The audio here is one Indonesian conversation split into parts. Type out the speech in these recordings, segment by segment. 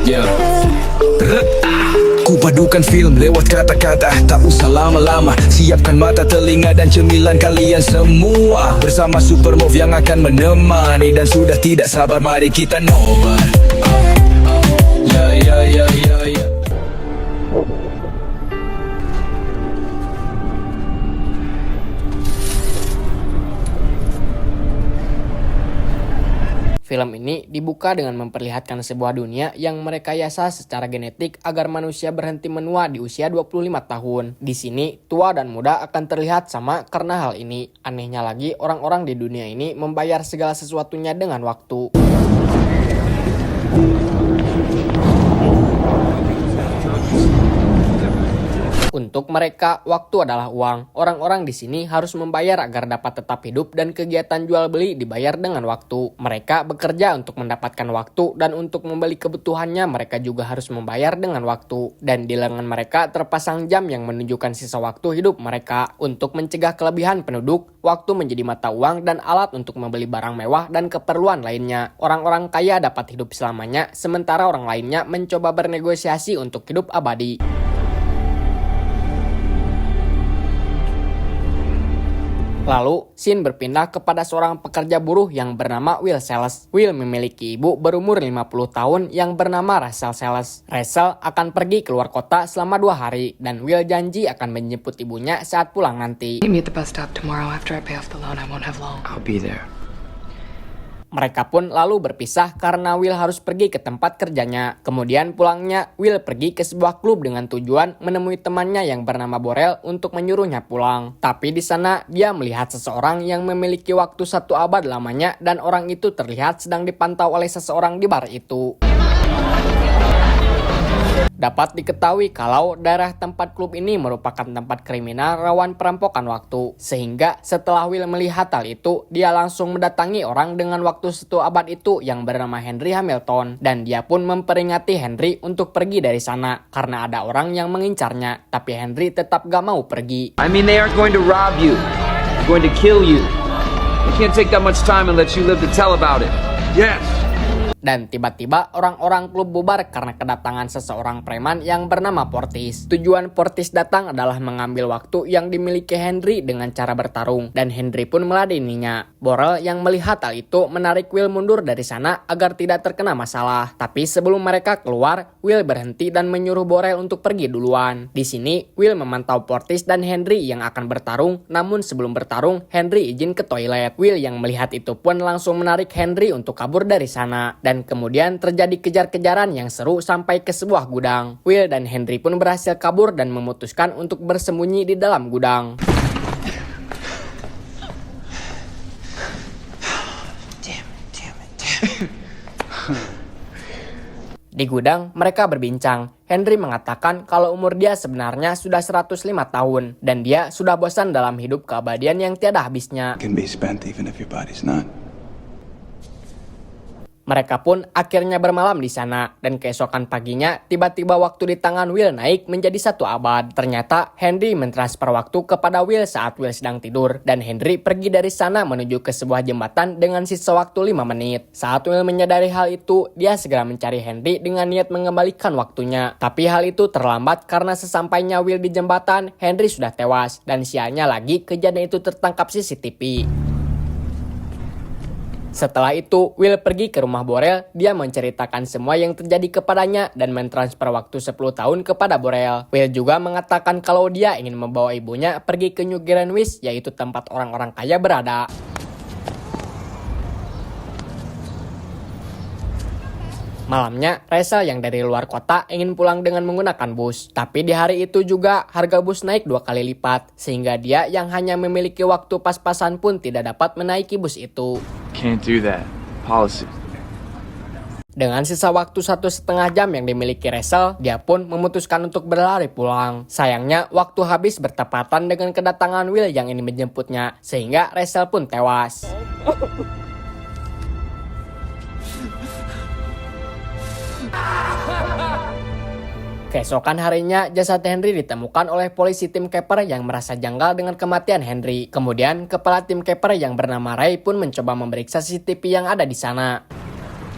Yeah. Ku padukan film lewat kata-kata, tak usah lama-lama. Siapkan mata, telinga dan cemilan kalian semua. Bersama Supermove yang akan menemani. Dan sudah tidak sabar, mari kita nobar. Ya ya ya ya ya. Film ini dibuka dengan memperlihatkan sebuah dunia yang merekayasa secara genetik agar manusia berhenti menua di usia 25 tahun. Di sini, tua dan muda akan terlihat sama karena hal ini. Anehnya lagi, orang-orang di dunia ini membayar segala sesuatunya dengan waktu. Untuk mereka, waktu adalah uang. Orang-orang di sini harus membayar agar dapat tetap hidup dan kegiatan jual beli dibayar dengan waktu. Mereka bekerja untuk mendapatkan waktu dan untuk membeli kebutuhannya mereka juga harus membayar dengan waktu. Dan di lengan mereka terpasang jam yang menunjukkan sisa waktu hidup mereka. Untuk mencegah kelebihan penduduk, waktu menjadi mata uang dan alat untuk membeli barang mewah dan keperluan lainnya. Orang-orang kaya dapat hidup selamanya, sementara orang lainnya mencoba bernegosiasi untuk hidup abadi. Lalu, scene berpindah kepada seorang pekerja buruh yang bernama Will Sales. Will memiliki ibu berumur 50 tahun yang bernama Rachel Sales. Rachel akan pergi keluar kota selama 2 hari, dan Will janji akan menjemput ibunya saat pulang nanti. Meet me at the bus stop tomorrow after I pay off the loan. I won't have long. I'll be there. Mereka pun lalu berpisah karena Will harus pergi ke tempat kerjanya. Kemudian pulangnya, Will pergi ke sebuah klub dengan tujuan menemui temannya yang bernama Borel untuk menyuruhnya pulang. Tapi di sana, dia melihat seseorang yang memiliki waktu 1 abad lamanya dan orang itu terlihat sedang dipantau oleh seseorang di bar itu. Dapat diketahui kalau daerah tempat klub ini merupakan tempat kriminal rawan perampokan waktu. Sehingga setelah Will melihat hal itu, dia langsung mendatangi orang dengan waktu 1 abad itu yang bernama Henry Hamilton. Dan dia pun memperingati Henry untuk pergi dari sana karena ada orang yang mengincarnya. Tapi Henry tetap gak mau pergi. I mean, they aren't going to rob you. They're going to kill you. They can't take that much time and let you live to tell about it. Yes. Dan tiba-tiba orang-orang klub bubar karena kedatangan seseorang preman yang bernama Portis. Tujuan Portis datang adalah mengambil waktu yang dimiliki Henry dengan cara bertarung. Dan Henry pun meladeninya. Borel yang melihat hal itu menarik Will mundur dari sana agar tidak terkena masalah. Tapi sebelum mereka keluar, Will berhenti dan menyuruh Borel untuk pergi duluan. Di sini, Will memantau Portis dan Henry yang akan bertarung. Namun sebelum bertarung, Henry izin ke toilet. Will yang melihat itu pun langsung menarik Henry untuk kabur dari sana. Dan kemudian terjadi kejar-kejaran yang seru sampai ke sebuah gudang. Will dan Henry pun berhasil kabur dan memutuskan untuk bersembunyi di dalam gudang. Di gudang, mereka berbincang. Henry mengatakan kalau umur dia sebenarnya sudah 105 tahun. Dan dia sudah bosan dalam hidup keabadian yang tiada habisnya. Can be spent even if your body's not. Mereka pun akhirnya bermalam di sana, dan keesokan paginya tiba-tiba waktu di tangan Will naik menjadi 1 abad. Ternyata Henry mentransfer waktu kepada Will saat Will sedang tidur, dan Henry pergi dari sana menuju ke sebuah jembatan dengan sisa waktu 5 menit. Saat Will menyadari hal itu, dia segera mencari Henry dengan niat mengembalikan waktunya. Tapi hal itu terlambat karena sesampainya Will di jembatan, Henry sudah tewas, dan sialnya lagi kejadian itu tertangkap CCTV. Setelah itu, Will pergi ke rumah Borel. Dia menceritakan semua yang terjadi kepadanya dan mentransfer waktu 10 tahun kepada Borel. Will juga mengatakan kalau dia ingin membawa ibunya pergi ke New Greenwich, yaitu tempat orang-orang kaya berada. Malamnya, Rachel yang dari luar kota ingin pulang dengan menggunakan bus. Tapi di hari itu juga, harga bus naik 2 kali lipat. Sehingga dia yang hanya memiliki waktu pas-pasan pun tidak dapat menaiki bus itu. Can't do that. Policy. Dengan sisa waktu 1,5 jam yang dimiliki Rachel, dia pun memutuskan untuk berlari pulang. Sayangnya, waktu habis bertepatan dengan kedatangan Will yang ingin menjemputnya. Sehingga Rachel pun tewas. Keesokan harinya, jasad Henry ditemukan oleh polisi tim Caper yang merasa janggal dengan kematian Henry. Kemudian, kepala tim Caper yang bernama Ray pun mencoba memeriksa CCTV yang ada di sana.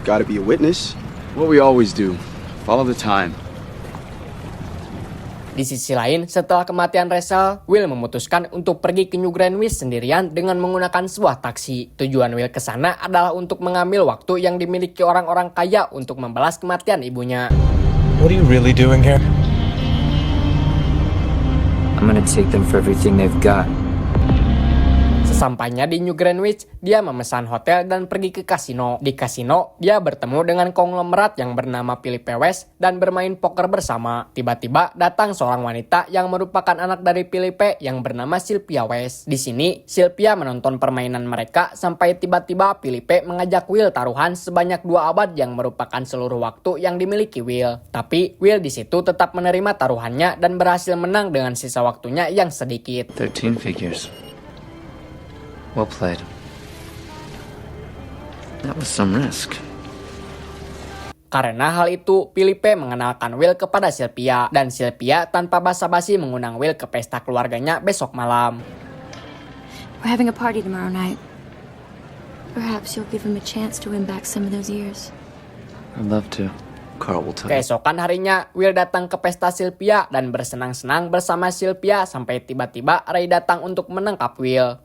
Gotta be a witness. What we always do. Follow the time. Di sisi lain, setelah kematian Rachel, Will memutuskan untuk pergi ke New Greenwich sendirian dengan menggunakan sebuah taksi. Tujuan Will ke sana adalah untuk mengambil waktu yang dimiliki orang-orang kaya untuk membalas kematian ibunya. What are you really doing here? I'm gonna take them for everything they've got. Sesampainya di New Greenwich, dia memesan hotel dan pergi ke kasino. Di kasino, dia bertemu dengan konglomerat yang bernama Philippe West dan bermain poker bersama. Tiba-tiba datang seorang wanita yang merupakan anak dari Philippe yang bernama Sylvia West. Di sini, Sylvia menonton permainan mereka sampai tiba-tiba Philippe mengajak Will taruhan sebanyak 2 abad yang merupakan seluruh waktu yang dimiliki Will. Tapi Will di situ tetap menerima taruhannya dan berhasil menang dengan sisa waktunya yang sedikit. 13 figures. Well played. That was some risk. Karena hal itu, Philippe mengenalkan Will kepada Sylvia, dan Sylvia tanpa basa-basi mengundang Will ke pesta keluarganya besok malam. We're having a party tomorrow night. Perhaps you'll give him a chance to win back some of those years. I'd love to. Carl will tell you. Keesokan harinya, Will datang ke pesta Sylvia dan bersenang-senang bersama Sylvia sampai tiba-tiba Ray datang untuk menangkap Will.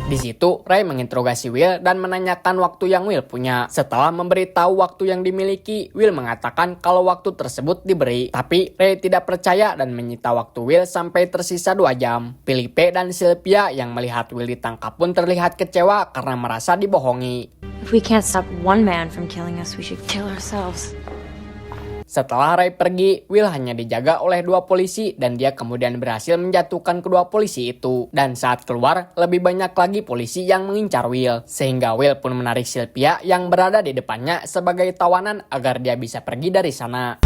Di situ, Ray menginterogasi Will dan menanyakan waktu yang Will punya. Setelah memberitahu waktu yang dimiliki, Will mengatakan kalau waktu tersebut diberi. Tapi Ray tidak percaya dan menyita waktu Will sampai tersisa 2 jam. Philippe dan Sylvia yang melihat Will ditangkap pun terlihat kecewa karena merasa dibohongi. If we can't stop one man from killing us, we should kill ourselves. Setelah Ray pergi, Will hanya dijaga oleh 2 polisi dan dia kemudian berhasil menjatuhkan kedua polisi itu. Dan saat keluar, lebih banyak lagi polisi yang mengincar Will. Sehingga Will pun menarik Sylvia yang berada di depannya sebagai tawanan agar dia bisa pergi dari sana.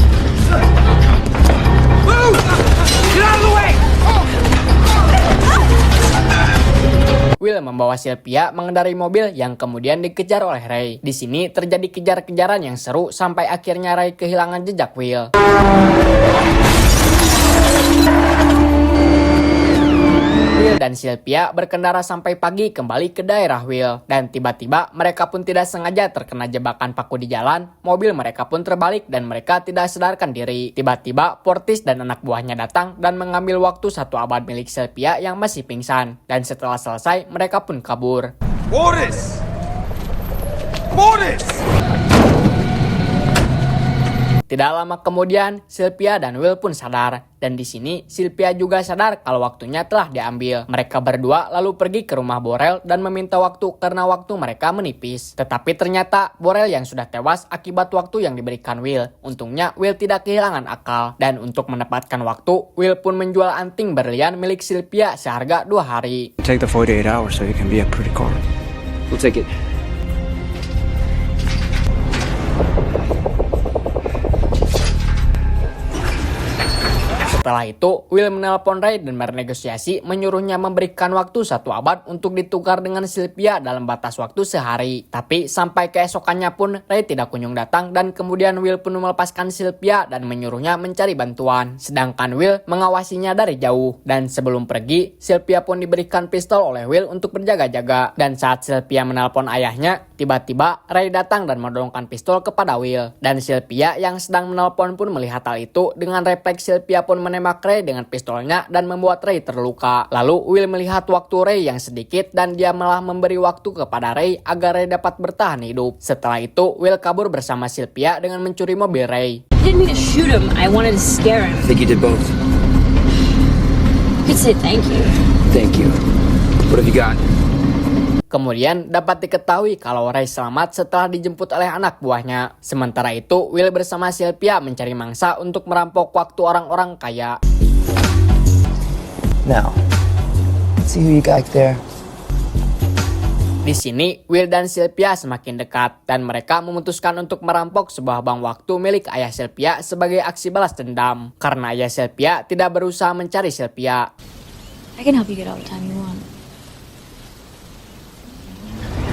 Will membawa Sylvia mengendarai mobil yang kemudian dikejar oleh Ray. Di sini terjadi kejar-kejaran yang seru sampai akhirnya Ray kehilangan jejak Will. Will dan Sylvia berkendara sampai pagi kembali ke daerah Will. Dan tiba-tiba mereka pun tidak sengaja terkena jebakan paku di jalan. Mobil mereka pun terbalik dan mereka tidak sadarkan diri. Tiba-tiba Portis dan anak buahnya datang dan mengambil waktu 1 abad milik Sylvia yang masih pingsan. Dan setelah selesai mereka pun kabur. Portis! Portis! Tidak lama kemudian, Sylvia dan Will pun sadar. Dan di sini, Sylvia juga sadar kalau waktunya telah diambil. Mereka berdua lalu pergi ke rumah Borel dan meminta waktu karena waktu mereka menipis. Tetapi ternyata, Borel yang sudah tewas akibat waktu yang diberikan Will. Untungnya, Will tidak kehilangan akal. Dan untuk menempatkan waktu, Will pun menjual anting berlian milik Sylvia seharga 2 hari. Take the 48 hours so you can be a pretty car. We'll take it. Setelah itu, Will menelpon Ray dan bernegosiasi menyuruhnya memberikan waktu 1 abad untuk ditukar dengan Sylvia dalam batas waktu sehari. Tapi sampai keesokannya pun Ray tidak kunjung datang dan kemudian Will pun melepaskan Sylvia dan menyuruhnya mencari bantuan. Sedangkan Will mengawasinya dari jauh. Dan sebelum pergi, Sylvia pun diberikan pistol oleh Will untuk berjaga-jaga. Dan saat Sylvia menelpon ayahnya, tiba-tiba Ray datang dan mendorongkan pistol kepada Will. Dan Sylvia yang sedang menelpon pun melihat hal itu. Dengan refleks Sylvia pun menembak Ray dengan pistolnya dan membuat Ray terluka. Lalu Will melihat waktu Ray yang sedikit dan dia malah memberi waktu kepada Ray agar Ray dapat bertahan hidup. Setelah itu, Will kabur bersama Sylvia dengan mencuri mobil Ray. I didn't mean to shoot him. I wanted to scare him. I think you did both. You could say thank you. Thank you. What have you got? Kemudian dapat diketahui kalau Ray selamat setelah dijemput oleh anak buahnya. Sementara itu, Will bersama Sylvia mencari mangsa untuk merampok waktu orang-orang kaya. Now, let's see who you got there. Di sini, Will dan Sylvia semakin dekat dan mereka memutuskan untuk merampok sebuah bank waktu milik ayah Sylvia sebagai aksi balas dendam. Karena ayah Sylvia tidak berusaha mencari Sylvia. I can help you get all the time you want.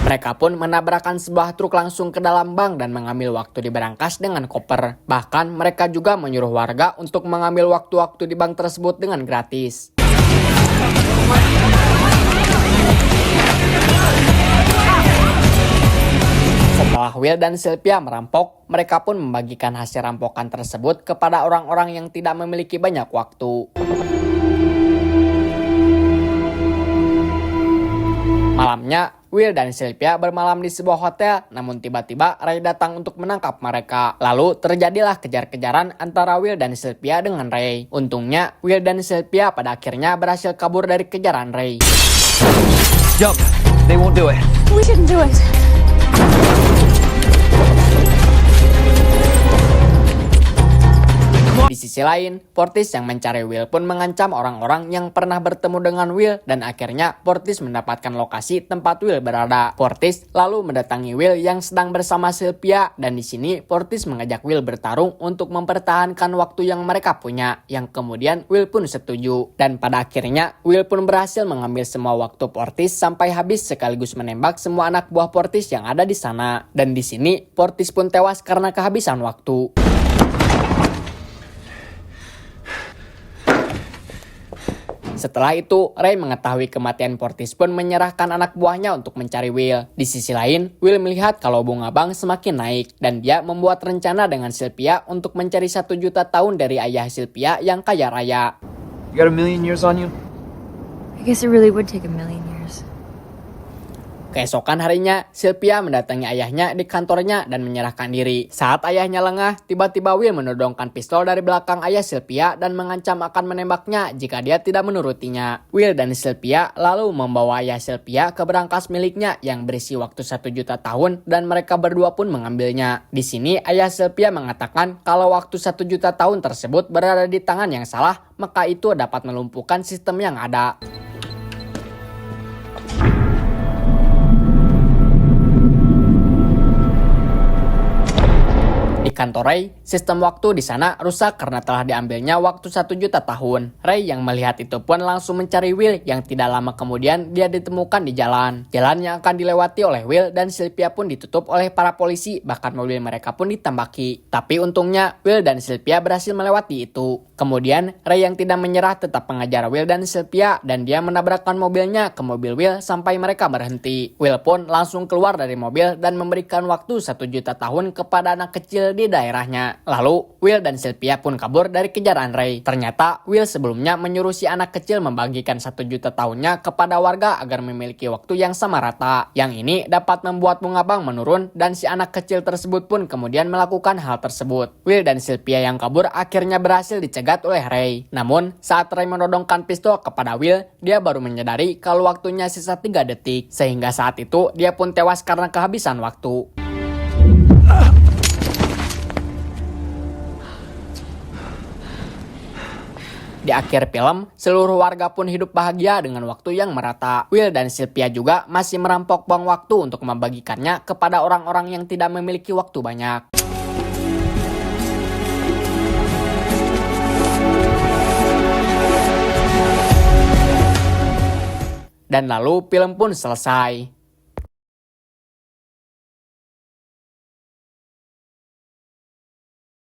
Mereka pun menabrakkan sebuah truk langsung ke dalam bank dan mengambil waktu di berangkas dengan koper. Bahkan mereka juga menyuruh warga untuk mengambil waktu-waktu di bank tersebut dengan gratis. Setelah Will dan Sylvia merampok, mereka pun membagikan hasil rampokan tersebut kepada orang-orang yang tidak memiliki banyak waktu. Malamnya, Will dan Sylvia bermalam di sebuah hotel, namun tiba-tiba Ray datang untuk menangkap mereka. Lalu terjadilah kejar-kejaran antara Will dan Sylvia dengan Ray. Untungnya, Will dan Sylvia pada akhirnya berhasil kabur dari kejaran Ray. Jump! They won't do it. We shouldn't do it. Di sisi lain, Fortis yang mencari Will pun mengancam orang-orang yang pernah bertemu dengan Will dan akhirnya Fortis mendapatkan lokasi tempat Will berada. Fortis lalu mendatangi Will yang sedang bersama Sylvia dan di sini Fortis mengajak Will bertarung untuk mempertahankan waktu yang mereka punya, yang kemudian Will pun setuju. Dan pada akhirnya Will pun berhasil mengambil semua waktu Fortis sampai habis sekaligus menembak semua anak buah Fortis yang ada di sana. Dan di sini Fortis pun tewas karena kehabisan waktu. Setelah itu, Ray mengetahui kematian Fortis pun menyerahkan anak buahnya untuk mencari Will. Di sisi lain, Will melihat kalau bunga bank semakin naik dan dia membuat rencana dengan Sylvia untuk mencari 1 juta tahun dari ayah Sylvia yang kaya raya. You got 1,000,000 years on you? I guess it really would take 1,000,000 years. Keesokan harinya, Sylvia mendatangi ayahnya di kantornya dan menyerahkan diri. Saat ayahnya lengah, tiba-tiba Will menodongkan pistol dari belakang ayah Sylvia dan mengancam akan menembaknya jika dia tidak menurutinya. Will dan Sylvia lalu membawa ayah Sylvia ke berangkas miliknya yang berisi waktu 1 juta tahun dan mereka berdua pun mengambilnya. Di sini ayah Sylvia mengatakan kalau waktu 1 juta tahun tersebut berada di tangan yang salah, maka itu dapat melumpuhkan sistem yang ada. Di kantor Ray, sistem waktu di sana rusak karena telah diambilnya waktu 1 juta tahun. Ray yang melihat itu pun langsung mencari Will yang tidak lama kemudian dia ditemukan di jalan. Jalan yang akan dilewati oleh Will dan Sylvia pun ditutup oleh para polisi, bahkan mobil mereka pun ditambaki. Tapi untungnya Will dan Sylvia berhasil melewati itu. Kemudian Ray yang tidak menyerah tetap mengejar Will dan Sylvia dan dia menabrakkan mobilnya ke mobil Will sampai mereka berhenti. Will pun langsung keluar dari mobil dan memberikan waktu 1 juta tahun kepada anak kecil di daerahnya. Lalu, Will dan Sylvia pun kabur dari kejaran Ray. Ternyata, Will sebelumnya menyuruh si anak kecil membagikan 1 juta tahunnya kepada warga agar memiliki waktu yang sama rata. Yang ini dapat membuat bunga bank menurun dan si anak kecil tersebut pun kemudian melakukan hal tersebut. Will dan Sylvia yang kabur akhirnya berhasil dicegat oleh Ray. Namun, saat Ray menodongkan pistol kepada Will, dia baru menyadari kalau waktunya sisa 3 detik. Sehingga saat itu, dia pun tewas karena kehabisan waktu. Di akhir film, seluruh warga pun hidup bahagia dengan waktu yang merata. Will dan Sylvia juga masih merampok bank waktu untuk membagikannya kepada orang-orang yang tidak memiliki waktu banyak. Dan lalu film pun selesai.